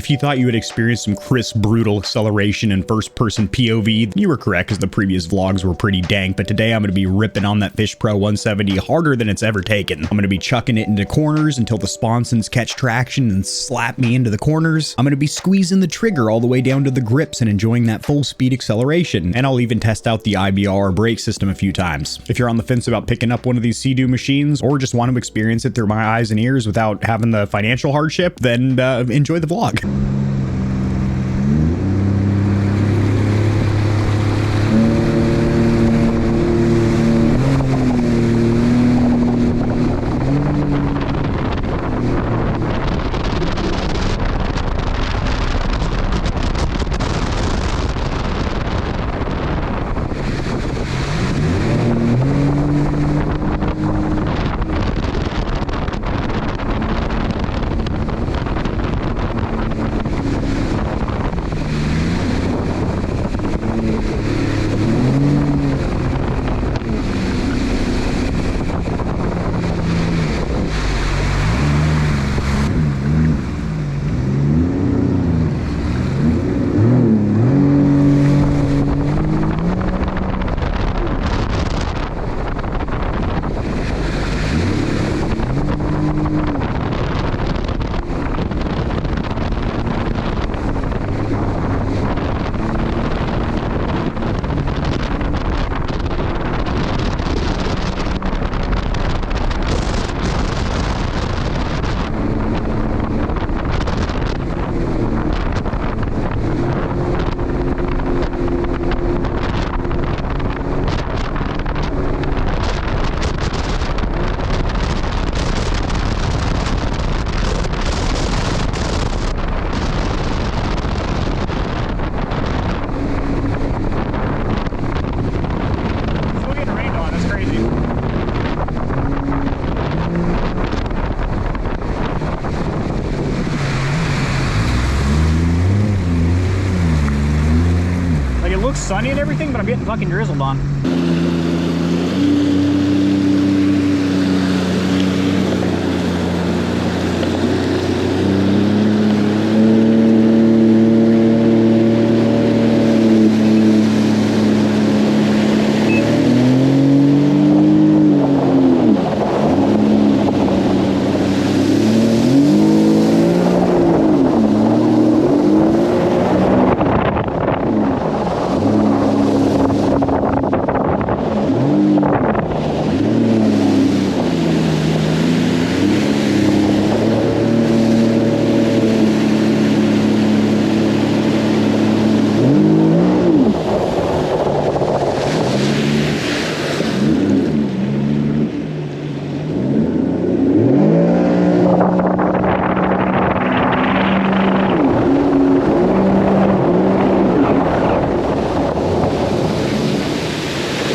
If you thought you would experience some crisp, brutal acceleration and first-person POV, you were correct, because the previous vlogs were pretty dank, but today I'm going to be ripping on that FishPro 170 harder than it's ever taken. I'm going to be chucking it into corners until the sponsons catch traction and slap me into the corners. I'm going to be squeezing the trigger all the way down to the grips and enjoying that full-speed acceleration, and I'll even test out the IBR brake system a few times. If you're on the fence about picking up one of these Sea-Doo machines, or just want to experience it through my eyes and ears without having the financial hardship, then enjoy the vlog. Sunny and everything, but I'm getting fucking drizzled on.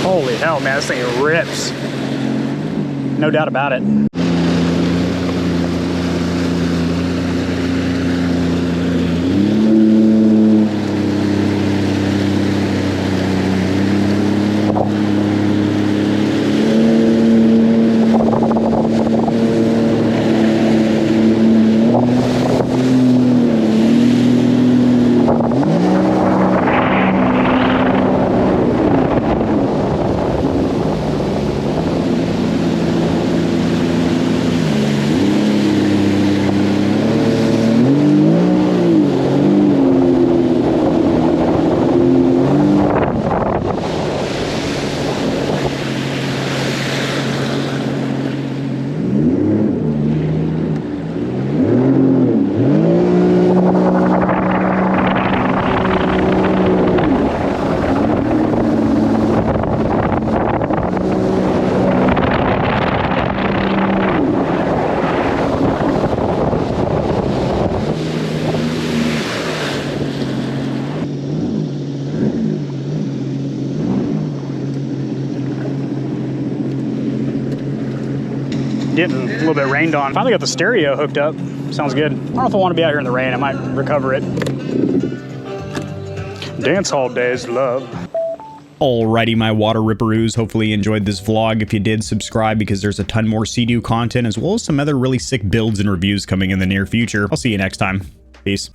Holy hell, man, this thing rips. No doubt about it. Getting a little bit rained on. Finally got the stereo hooked up. Sounds good. I don't know if I want to be out here in the rain. I might recover it. Dance hall days, love. Alrighty, my water ripperoos, hopefully you enjoyed this vlog. If you did, subscribe because there's a ton more Sea-Doo content as well as some other really sick builds and reviews coming in the near future. I'll see you next time. Peace.